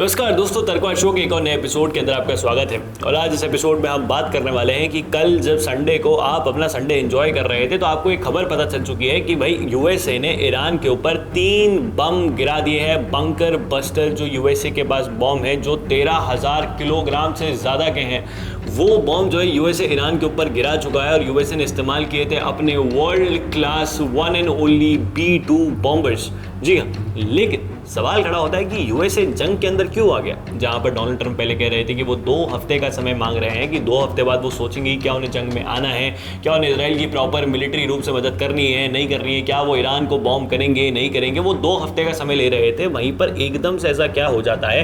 नमस्कार दोस्तों, तर्कवाद शो के एक और नए एपिसोड के अंदर आपका स्वागत है। और आज इस एपिसोड में हम बात करने वाले हैं कि कल जब संडे को आप अपना संडे एंजॉय कर रहे थे तो आपको एक खबर पता चल चुकी है कि भाई यूएसए ने ईरान के ऊपर 3 बम गिरा दिए हैं। बंकर बस्टर जो यूएसए के पास बम है जो 13,000 किलोग्राम से ज़्यादा के हैं, वो बम जो है यूएसए ईरान के ऊपर गिरा चुका है। और यूएसए ने इस्तेमाल किए थे अपने world class one and only B-2 bombers. जी हाँ, लेकिन सवाल खड़ा होता है कि यूएसए जंग के अंदर क्यों आ गया, जहां पर डोनाल्ड ट्रंप पहले कह रहे थे कि वो 2 हफ्ते का समय मांग रहे हैं कि 2 हफ्ते बाद वो सोचेंगे क्या उन्हें जंग में आना है, क्या उन्हें इजराइल की प्रॉपर मिलिट्री रूप से मदद करनी है, नहीं करनी है, क्या वो ईरान को बॉम्ब करेंगे, नहीं करेंगे। वो 2 हफ्ते का समय ले रहे थे। वहीं पर एकदम से ऐसा क्या हो जाता है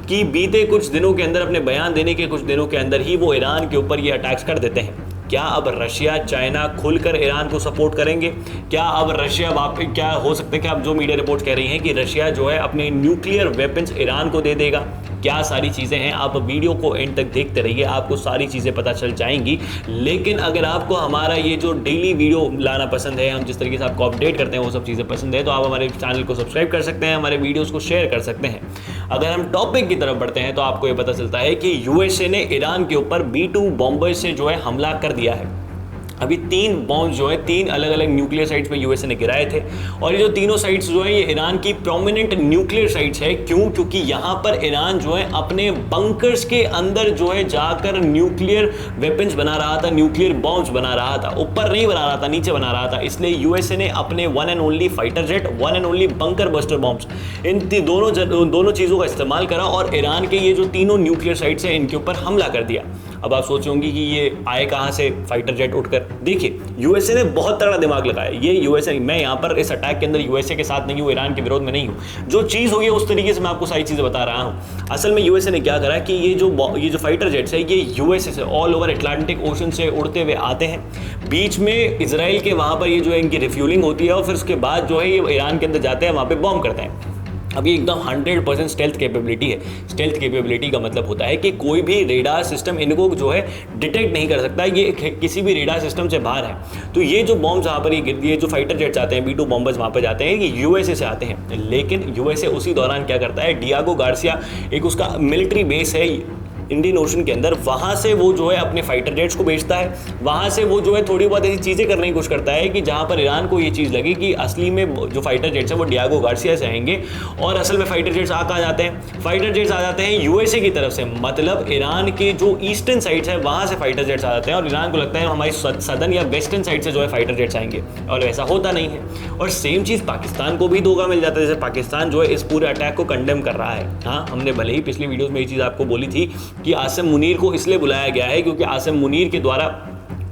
कि बीते कुछ दिनों के अंदर, अपने बयान देने के कुछ दिनों के अंदर ही वो ईरान के ऊपर ये अटैक्स कर देते हैं। क्या अब रशिया चाइना खुलकर ईरान को सपोर्ट करेंगे? क्या अब रशिया क्या हो सकता है कि अब जो मीडिया रिपोर्ट्स कह रही हैं कि रशिया जो है अपने न्यूक्लियर वेपन्स ईरान को दे देगा? क्या सारी चीज़ें हैं, आप वीडियो को एंड तक देखते रहिए, आपको सारी चीज़ें पता चल जाएंगी। लेकिन अगर आपको हमारा ये जो डेली वीडियो लाना पसंद है, हम जिस तरीके से आपको अपडेट करते हैं वो सब चीज़ें पसंद है, तो आप हमारे चैनल को सब्सक्राइब कर सकते हैं, हमारे वीडियोज़ को शेयर कर सकते हैं। अगर हम टॉपिक की तरफ बढ़ते हैं तो आपको ये पता चलता है कि यूएसए ने ईरान के ऊपर B-2 बॉम्बर से जो है हमला कर दिया है। अभी 3 बॉम्ब जो है 3 अलग अलग न्यूक्लियर साइट्स पे यूएसए ने गिराए थे। और ये जो तीनों साइट्स जो है ये ईरान की प्रोमिनेंट न्यूक्लियर साइट्स है। क्यों? क्योंकि यहाँ पर ईरान जो है अपने बंकर्स के अंदर जो है जाकर न्यूक्लियर वेपन्स बना रहा था, न्यूक्लियर बॉम्ब्स बना रहा था। ऊपर नहीं बना रहा था, नीचे बना रहा था। इसलिए यूएसए ने अपने one and only fighter jet, one and only bunker buster bombs, इन दोनों चीज़ों का इस्तेमाल करा और ईरान के ये जो तीनों न्यूक्लियर साइट्स हैं इनके ऊपर हमला कर दिया। अब आप सोच होंगे कि ये आए कहाँ से फाइटर जेट उठकर। देखिए, यूएसए ने बहुत तगड़ा दिमाग लगाया। ये यूएसए, मैं यहाँ पर इस अटैक के अंदर यूएसए के साथ नहीं हूँ, ईरान के विरोध में नहीं हूँ। जो चीज़ हुई है उस तरीके से मैं आपको सारी चीज़ें बता रहा हूँ। असल में यूएसए ने क्या करा कि ये जो फाइटर जेट्स है ये यूएसए से ऑल ओवर अटलांटिक ओशन से उड़ते हुए आते हैं। बीच में इसराइल के वहाँ पर ये जो है इनकी रिफ्यूलिंग होती है और फिर उसके बाद जो है ये ईरान के अंदर जाते हैं, वहाँ पर बॉम्ब करते हैं। अब ये एकदम 100% स्टेल्थ कैपेबिलिटी है। स्टेल्थ कैपेबिलिटी का मतलब होता है कि कोई भी रेडार सिस्टम इनको जो है डिटेक्ट नहीं कर सकता, ये किसी भी रेडार सिस्टम से बाहर है। तो ये जो बॉम्ब्स यहाँ पर ये जो फाइटर जेट्स आते हैं, B-2 बॉम्बर्स वहाँ पर जाते हैं, ये यूएसए से आते हैं। लेकिन यूएसए उसी दौरान क्या करता है, डियागो गार्सिया एक उसका मिलिट्री बेस है इंडियन ओशन के अंदर, वहाँ से वो जो है अपने फाइटर जेट्स को भेजता है। वहाँ से वो जो है थोड़ी बहुत ऐसी चीज़ें करने की कोशिश करता है कि जहाँ पर ईरान को ये चीज़ लगी कि असली में जो फाइटर जेट्स है वो डियागो गार्सिया से आएंगे। और असल में फाइटर जेट्स कहाँ जाते हैं? फाइटर जेट्स आ जाते हैं यूएसए की तरफ से, मतलब ईरान के जो ईस्टर्न साइड्स है वहाँ से फाइटर जेट्स आ जाते हैं। और ईरान को लगता है हमारी सदर्न या वेस्टर्न साइड से जो है फाइटर जेट्स आएंगे, और ऐसा होता नहीं है। और सेम चीज़ पाकिस्तान को भी धोखा मिल जाता है। जैसे पाकिस्तान जो है इस पूरे अटैक को कंडेम कर रहा है। हाँ, हमने भले ही पिछली वीडियोज़ में ये चीज़ आपको बोली थी कि आसिम मुनीर को इसलिए बुलाया गया है क्योंकि आसिम मुनीर के द्वारा,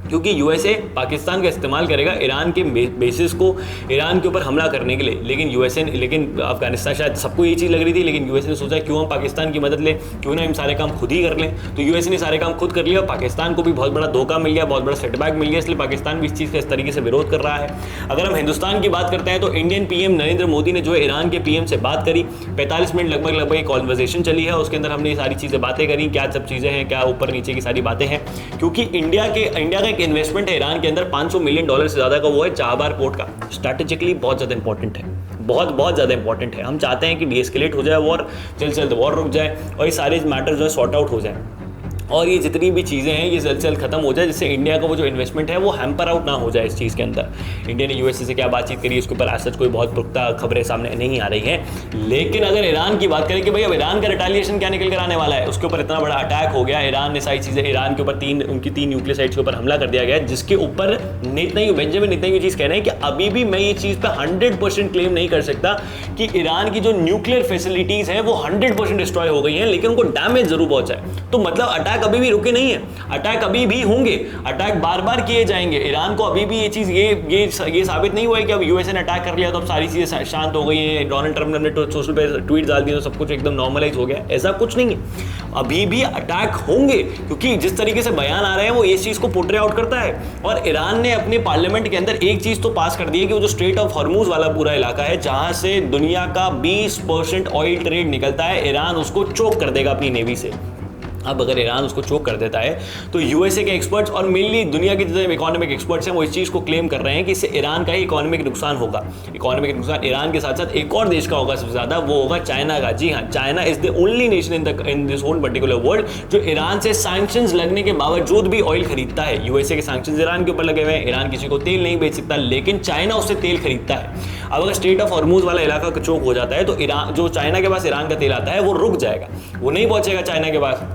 क्योंकि यूएसए पाकिस्तान का इस्तेमाल करेगा ईरान के बेसिस को ईरान के ऊपर हमला करने के लिए। लेकिन अफगानिस्तान, शायद सबको ये चीज़ लग रही थी, लेकिन यूएसए ने सोचा क्यों हम पाकिस्तान की मदद लें, क्यों ना हम सारे काम खुद ही कर लें। तो यूएसए ने सारे काम खुद कर लिया और पाकिस्तान को भी बहुत बड़ा धोखा मिल गया, बहुत बड़ा सेटबैक मिल गया। इसलिए पाकिस्तान भी इस चीज़ का इस तरीके से विरोध कर रहा है। अगर हम हिंदुस्तान की बात करते हैं तो इंडियन पीएम नरेंद्र मोदी ने जो है ईरान के पीएम से बात करी। 45 मिनट लगभग एक कॉन्वर्सेशन चली है, उसके अंदर हमने ये सारी चीज़ें बातें करी, क्या सब चीज़ें हैं, क्या ऊपर नीचे की सारी बातें हैं। क्योंकि इंडिया का एक इन्वेस्टमेंट है ईरान के अंदर, $500 मिलियन से ज़्यादा का, वो है चाबहार पोर्ट का। स्ट्रैटेजिकली बहुत ज़्यादा इंपॉर्टेंट है, बहुत ज़्यादा इंपॉर्टेंट है। हम चाहते हैं कि डीएस्केलेट हो जाए वॉर, जल्द वॉर रुक जाए और ये सारे मैटर जो है सॉर्ट आउट हो जाए और ये जितनी भी चीज़ें हैं ये जल्द खत्म हो जाए, जिससे इंडिया का वो जो इन्वेस्टमेंट है वो हैम्पर आउट ना हो जाए इस चीज़ के अंदर। इंडिया ने यूएसए से क्या बातचीत करी इसके ऊपर आज सच कोई बहुत पुख्ता खबरें सामने नहीं आ रही हैं। लेकिन अगर ईरान की बात करें कि भाई अब ईरान का रिटेलिएशन क्या निकल कर आने वाला है, उसके ऊपर इतना बड़ा अटैक हो गया, ईरान ने सारी चीज़ें, ईरान के ऊपर उनकी 3 न्यूक्लियर साइट्स के ऊपर हमला कर दिया गया, जिसके ऊपर बेंजामिन नेतन्याहू ये चीज़ कह रहे हैं कि अभी भी मैं ये चीज़ पर 100% क्लेम नहीं कर सकता कि ईरान की जो न्यूक्लियर फैसिलिटीज़ हैं वो 100% डिस्ट्रॉय हो गई हैं, लेकिन उनको डैमेज जरूर पहुंचा है। तो मतलब अटैक अभी भी रुके नहीं है, अटैक अभी भी होंगे, अटैक बार बार किए जाएंगे। ईरान को अभी भी ये चीज़ ये साबित नहीं हुआ है कि अब यूएसए ने अटैक कर लिया तो अब सारी चीज़ें शांत हो गई हैं, डोनाल्ड ट्रंप ने सोशल पे ट्वीट डाल दिया तो सब कुछ एकदम नॉर्मलाइज हो गया। ऐसा कुछ नहीं है, अभी भी अटैक होंगे, क्योंकि जिस तरीके से बयान आ रहे हैं वो इस चीज़ को पोर्ट्रे आउट करता है। और ईरान ने अपने पार्लियामेंट के अंदर एक चीज़ तो पास कर दी है कि वो जो स्ट्रेट ऑफ हॉर्मूज वाला पूरा इलाका है जहाँ से दुनिया का 20% ऑयल ट्रेड निकलता है, ईरान उसको चोक कर देगा अपनी नेवी से। अब अगर ईरान उसको चोक कर देता है तो यूएसए के एक्सपर्ट्स और मेनली दुनिया के जितने इकोनॉमिक एक्सपर्ट्स हैं वो इस चीज़ को क्लेम कर रहे हैं कि इससे ईरान का ही इकोनॉमिक नुकसान होगा। इकोनॉमिक नुकसान ईरान के साथ साथ एक और देश का होगा सबसे ज़्यादा, वो होगा चाइना का। जी हाँ, China is the only nation in this whole particular world जो ईरान से सैंक्शंस लगने के बावजूद भी ऑयल खरीदता है। यूएसए के सैंक्शंस ईरान के ऊपर लगे हुए हैं, ईरान किसी को तेल नहीं बेच सकता, लेकिन चाइना उससे तेल खरीदता है। अब अगर स्ट्रेट ऑफ हॉर्मूज वाला इलाका चोक हो जाता है तो ईरान, जो चाइना के पास ईरान का तेल आता है वो रुक जाएगा, वो नहीं पहुंचेगा चाइना के पास।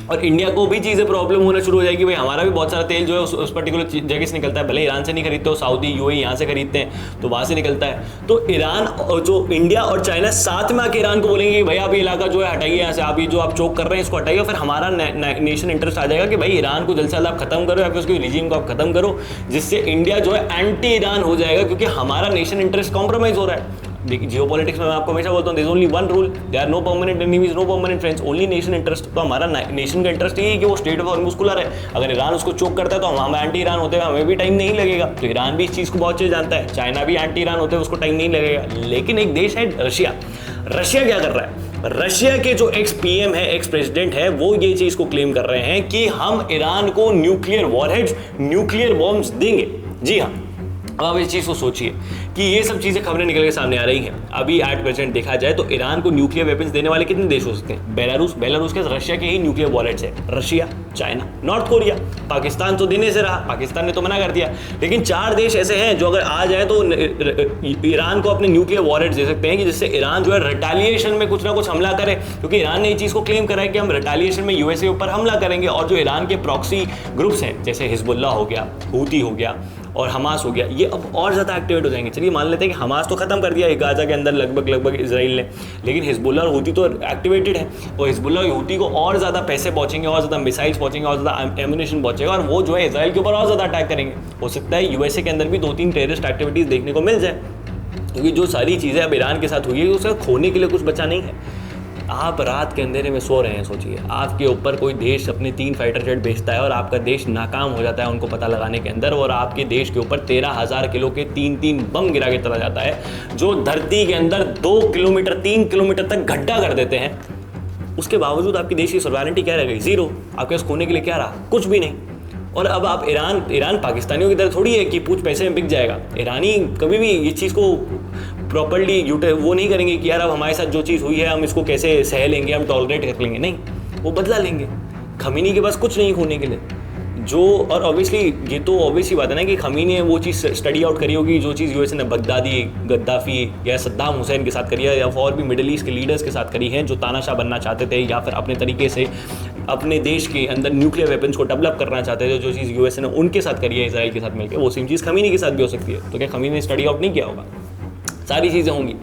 और इंडिया को भी चीज़ें प्रॉब्लम होना शुरू हो जाएगी। भाई हमारा भी बहुत सारा तेल जो है उस पर्टिकुलर जगह से निकलता है, भले ईरान से नहीं खरीदते हो, सऊदी यूएई यहाँ से खरीदते हैं तो वहाँ से निकलता है। तो ईरान और जो इंडिया और चाइना साथ में आके ईरान को बोलेंगे कि भाई आप ये इलाका जो है हटाइए यहाँ से, आप ये जो आप चोक कर रहे हैं इसको हटाइए, फिर हमारा नेशन इंटरेस्ट आ जाएगा कि भाई ईरान को जल्द से जल्द आप खत्म करो या फिर उसके रिजीम को आप खत्म करो, जिससे इंडिया जो है एंटी ईरान हो जाएगा, क्योंकि हमारा नेशन इंटरेस्ट कॉम्प्रोमाइज हो रहा है। देखिए जियो पॉलिटिक्स में मैं आपको हमेशा बोलता हूँ there is only one rule, there are no permanent enemies, no permanent friends, only nation interest. तो हमारा नेशन का इंटरेस्ट यही है कि वो स्टेट ऑफ हॉर्मूज खुला रहे। अगर ईरान उसको चोक करता है तो हम एंटी ईरान होते हैं, हमें भी टाइम नहीं लगेगा। तो ईरान भी इस चीज़ को बहुत अच्छे जानता है, चाइना भी एंटी ईरान होते हैं, उसको टाइम नहीं लगेगा। लेकिन एक देश है रशिया, रशिया क्या कर रहा है? रशिया के जो एक्स पीएम है, एक्स प्रेसिडेंट है, वो ये चीज़ को क्लेम कर रहे हैं कि हम ईरान को न्यूक्लियर वॉरहेड्स, न्यूक्लियर बॉम्ब्स देंगे। जी हाँ, अब आप इस चीज़ को सोचिए कि ये सब चीज़ें खबरें निकल के सामने आ रही हैं। अभी एट प्रेजेंट देखा जाए तो ईरान को न्यूक्लियर वेपन्स देने वाले कितने देश हो सकते हैं? बेलारूस के रशिया के ही न्यूक्लियर वॉलेट्स है, Russia, China, north Korea. Pakistan तो देने से रहा, पाकिस्तान ने तो मना कर दिया, लेकिन 4 देश ऐसे हैं जो अगर आ जाए तो ईरान को अपने न्यूक्लियर वॉलेट्स दे सकते हैं, कि जिससे ईरान जो है रिटेलिएशन में कुछ ना कुछ हमला करे, क्योंकि ईरान ने ये चीज़ को क्लेम करा है कि हम रिटेलिएशन में यूएसए ऊपर हमला करेंगे। और जो ईरान के प्रॉक्सी ग्रुप्स हैं जैसे हिजबुल्लाह हो गया, हूती हो गया और हमास हो गया, ये अब और ज़्यादा एक्टिवेट हो जाएंगे। चलिए मान लेते हैं कि हमास तो खत्म कर दिया है गाजा के अंदर लगभग इजराइल ने, लेकिन हिजबुल्लाह और हूती तो एक्टिवेटेड है, और हिजबुल्लाह और हूती को और ज़्यादा पैसे पहुँचेंगे, और ज़्यादा मिसाइल्स पहुँचेंगे, और ज़्यादा एम्युनिशन पहुँचेगा, और वो जो है इजराइल के ऊपर और ज़्यादा अटैक करेंगे। हो सकता है यूएसए के अंदर भी 2-3 टेररिस्ट एक्टिविटीज़ देखने को मिल जाए, क्योंकि जो सारी चीज़ें अब ईरान के साथ हुई है उसका खोने के लिए कुछ बचा नहीं है। आप रात के अंधेरे में सो रहे हैं, सोचिए आपके ऊपर कोई देश अपने 3 फाइटर जेट भेजता है और आपका देश नाकाम हो जाता है उनको पता लगाने के अंदर, और आपके देश के ऊपर 13,000 किलो के 3-3 बम गिरा के चला जाता है, जो धरती के अंदर 2 किलोमीटर 3 किलोमीटर तक गड्ढा कर देते हैं। उसके बावजूद आपकी देश की सॉवरेनिटी क्या रह गई? जीरो। आपके पास खोने के लिए क्या रहा? कुछ भी नहीं। और अब आप ईरान पाकिस्तानियों की तरह थोड़ी है कि पूछ पैसे में बिक जाएगा। ईरानी कभी भी इस चीज़ को प्रॉपर्ली वो नहीं करेंगे कि यार अब हमारे साथ जो चीज़ हुई है हम इसको कैसे सह लेंगे, हम टॉलरेट कर लेंगे, नहीं, वो बदला लेंगे। खमीनी के पास कुछ नहीं खोने के लिए जो, और ऑब्वियसली ये तो ऑब्वियस ही बात है ना कि खमीनी ने वो चीज़ स्टडी आउट करी होगी जो चीज़ यूएसए ने बगदादी, गद्दाफी या सद्दाम हुसैन के साथ करी है, या और भी मिडिल ईस्ट के लीडर्स के साथ करी है जो तानाशाह बनना चाहते थे या फिर अपने तरीके से अपने देश के अंदर न्यूक्लियर वेपन्स को डेवलप करना चाहते थे। जो चीज़ यूएसए ने उनके साथ करी है इसराइल के साथ मिलकर, वो सेम चीज़ खमीनी के साथ भी हो सकती है। तो क्या खमीनी ने स्टडी आउट नहीं किया होगा? सारी चीज़ें होंगी।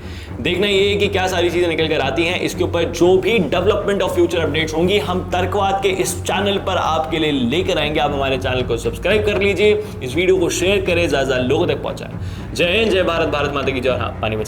देखना ये है कि क्या सारी चीज़ें निकल कर आती हैं। इसके ऊपर जो भी डेवलपमेंट ऑफ फ्यूचर अपडेट्स होंगी हम तर्कवाद के इस चैनल पर आपके लिए लेकर आएंगे। आप हमारे चैनल को सब्सक्राइब कर लीजिए, इस वीडियो को शेयर करें, ज़्यादा लोगों तक पहुंचाएं। जय हिंद, जय भारत, भारत माता की जय। हाँ, पानी बचाएं।